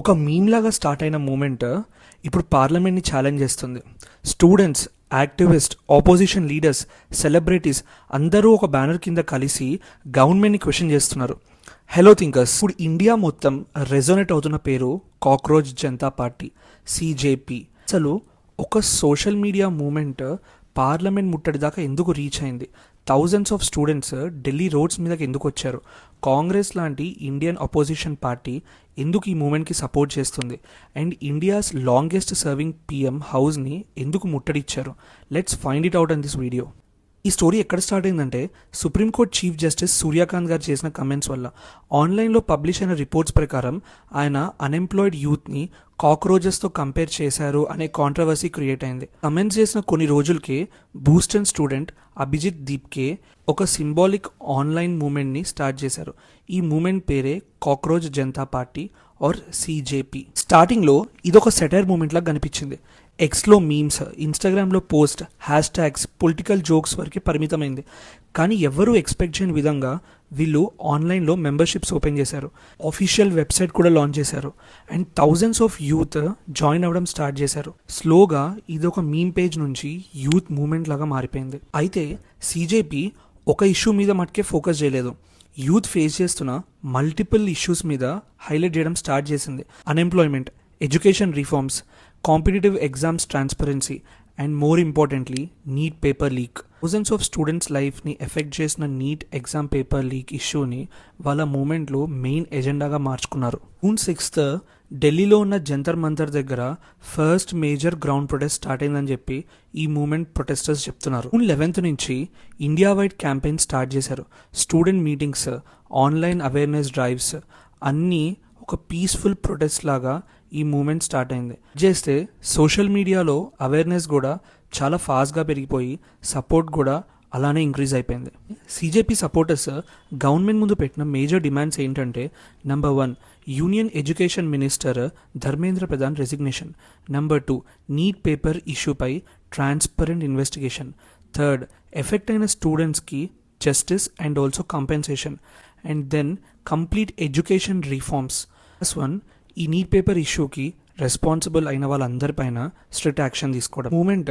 ఒక మీమ్ లాగా స్టార్ట్ అయిన మూమెంట్ ఇప్పుడు పార్లమెంట్ని ఛాలెంజ్ చేస్తుంది. Students, activist, opposition leaders, celebrities అందరూ ఒక బ్యానర్ కింద కలిసి గవర్నమెంట్ని క్వశ్చన్ చేస్తున్నారు. హలో థింకర్స్, ఇప్పుడు ఇండియా మొత్తం రెజోనేట్ అవుతున్న పేరు కాక్రోచ్ జనతా పార్టీ, సిజేపీ. అసలు ఒక సోషల్ మీడియా మూమెంట్ పార్లమెంట్ ముట్టడి దాకా ఎందుకు రీచ్ అయింది? Thousands of students Delhi roads మీదకి ఎందుకు వచ్చారు? కాంగ్రెస్ లాంటి ఇండియన్ అపోజిషన్ పార్టీ ఎందుకు ఈ మూమెంట్కి సపోర్ట్ చేస్తుంది? And India's longest serving PM హౌస్ని ఎందుకు ముట్టడిచ్చారు? Let's find it out in this video. ఈ స్టోరీ ఎక్కడ స్టార్ట్ అయిందంటే, సుప్రీంకోర్టు చీఫ్ జస్టిస్ సూర్యకాంత్ గారు చేసిన కమెంట్స్ వల్ల. ఆన్లైన్లో పబ్లిష్ అయిన రిపోర్ట్స్ ప్రకారం ఆయన అన్ఎంప్లాయిడ్ యూత్ని కాక్రోచెస్తో కంపేర్ చేశారు అనే కాంట్రవర్సీ క్రియేట్ అయింది. కమెంట్స్ చేసిన కొన్ని రోజులకే బూస్టన్ స్టూడెంట్ అభిజిత్ దీప్కే ఒక సింబాలిక్ ఆన్లైన్ మూమెంట్ని స్టార్ట్ చేశారు. ఈ మూమెంట్ పేరే కాక్రోచ్ జనతా పార్టీ ఆర్ సిజేపీ. స్టార్టింగ్లో ఇదొక సెటైర్ మూమెంట్ లాగా కనిపించింది. ఎక్స్లో మీమ్స్, ఇన్స్టాగ్రామ్లో post, hash tags, political jokes వరకు పరిమితమైంది. కానీ ఎవరూ ఎక్స్పెక్ట్ చేయని విధంగా వీళ్ళు ఆన్లైన్లో మెంబర్షిప్స్ ఓపెన్ చేశారు, ఆఫీషియల్ వెబ్సైట్ కూడా లాంచ్ చేశారు, and thousands of youth join అవ్వడం స్టార్ట్ చేశారు. స్లోగా ఇది ఒక మీమ్ పేజ్ నుంచి యూత్ మూమెంట్ లాగా మారిపోయింది. అయితే సిజేపీ ఒక ఇష్యూ మీద మటుకే ఫోకస్ చేయలేదు. యూత్ ఫేస్ చేస్తున్న మల్టిపుల్ ఇష్యూస్ మీద హైలైట్ చేయడం స్టార్ట్ చేసింది. Unemployment, education reforms, competitive exams transparency, and more importantly neat paper leak. Thousands of students లైఫ్ని ఎఫెక్ట్ చేసిన నీట్ ఎగ్జామ్ పేపర్ లీక్ ఇష్యూని వాళ్ళ మూమెంట్లో మెయిన్ ఎజెండాగా మార్చుకున్నారు. జూన్ 6th ఢిల్లీలో ఉన్న జంతర్ మంతర్ దగ్గర first major ground protest start అయిందని చెప్పి ఈ మూమెంట్ ప్రొటెస్టర్స్ చెప్తున్నారు. జూన్ 11th నుంచి ఇండియా వైడ్ క్యాంపెయిన్ స్టార్ట్ చేశారు. Student meetings, online awareness drives అన్నీ ఒక పీస్ఫుల్ ప్రొటెస్ట్ లాగా ఈ మూమెంట్ స్టార్ట్ అయింది. చేస్తే సోషల్ మీడియాలో అవేర్నెస్ కూడా చాలా ఫాస్ట్గా పెరిగిపోయి సపోర్ట్ కూడా అలానే ఇంక్రీజ్ అయిపోయింది. సిజేపీ సపోర్టర్స్ గవర్నమెంట్ ముందు పెట్టిన మేజర్ డిమాండ్స్ ఏంటంటే, number 1 union education minister Dharmendra Pradhan resignation. Number 2 NEET paper ఇష్యూపై ట్రాన్స్పరెంట్ ఇన్వెస్టిగేషన్. థర్డ్, ఎఫెక్ట్ అయిన స్టూడెంట్స్కి justice and also compensation. And then complete education reforms. Plus 1 ఈ నీట్ పేపర్ ఇష్యూకి రెస్పాన్సిబుల్ అయిన వాళ్ళందరిపైన స్ట్రిక్ట్ యాక్షన్ తీసుకోవడం. మూమెంట్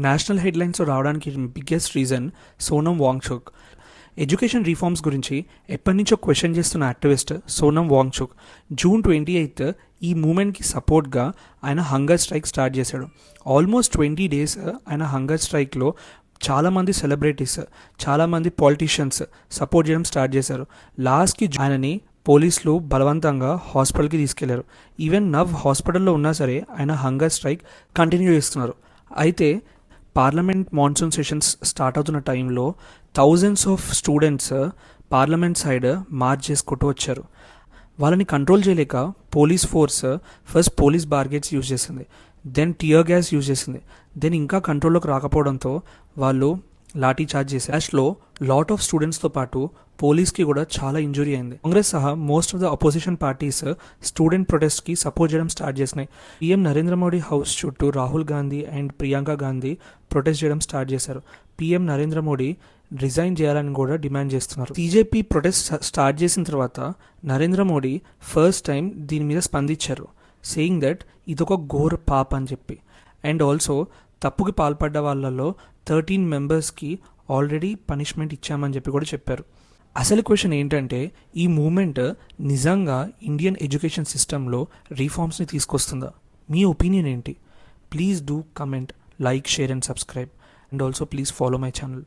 నేషనల్ హెడ్లైన్స్లో రావడానికి biggest reason Sonam Wangchuk. Education reforms గురించి ఎప్పటి నుంచో క్వశ్చన్ చేస్తున్న activist Sonam Wangchuk June 28th ఈ మూమెంట్కి సపోర్ట్గా ఆయన హంగర్ స్ట్రైక్ స్టార్ట్ చేశాడు. ఆల్మోస్ట్ 20 days ఆయన హంగర్ స్ట్రైక్లో చాలామంది సెలబ్రిటీస్, చాలామంది పాలిటీషియన్స్ సపోర్ట్ చేయడం స్టార్ట్ చేశారు. లాస్ట్కి ఆయనని పోలీసులు బలవంతంగా హాస్పిటల్కి తీసుకెళ్లారు. ఈవెన్ నవ్ హాస్పిటల్లో ఉన్నా సరే ఆయన హంగర్ స్ట్రైక్ కంటిన్యూ చేస్తున్నారు. అయితే పార్లమెంట్ మాన్సూన్ సెషన్స్ స్టార్ట్ అవుతున్న టైంలో thousands of students parliament side march చేసుకుంటూ వచ్చారు. వాళ్ళని కంట్రోల్ చేయలేక police force first police barricades use చేసింది, దెన్ టియర్ గ్యాస్ యూజ్ చేసింది, దెన్ ఇంకా కంట్రోల్లోకి రాకపోవడంతో వాళ్ళు లాఠీ చార్జ్ చేశారు. లాస్ట్లో లాట్ ఆఫ్ స్టూడెంట్స్తో పాటు పోలీస్కి కూడా చాలా ఇంజురీ అయింది. కాంగ్రెస్ సహా most of the opposition parties student ప్రొటెస్ట్కి సపోర్ట్ చేయడం స్టార్ట్ చేసినాయి. పీఎం నరేంద్ర మోడీ హౌస్ చుట్టూ రాహుల్ గాంధీ అండ్ ప్రియాంక గాంధీ ప్రొటెస్ట్ చేయడం స్టార్ట్ చేశారు. పీఎం నరేంద్ర మోడీ రిజైన్ చేయాలని కూడా డిమాండ్ చేస్తున్నారు. సిజేపీ ప్రొటెస్ట్ స్టార్ట్ చేసిన తర్వాత నరేంద్ర మోడీ ఫస్ట్ టైం దీని మీద స్పందించారు, సేయింగ్ దట్ ఇదొక ఘోర పాప అని చెప్పి. అండ్ ఆల్సో తప్పుకి పాల్పడ్డ వాళ్ళలో 13 members ఆల్రెడీ పనిష్మెంట్ ఇచ్చామని చెప్పి కూడా చెప్పారు. అసలు క్వశ్చన్ ఏంటంటే, ఈ మూమెంట్ నిజంగా ఇండియన్ ఎడ్యుకేషన్ సిస్టంలో రిఫార్మ్స్ని తీసుకొస్తుందా? మీ ఒపీనియన్ ఏంటి? Please do comment, like, share and subscribe. And also please follow my channel.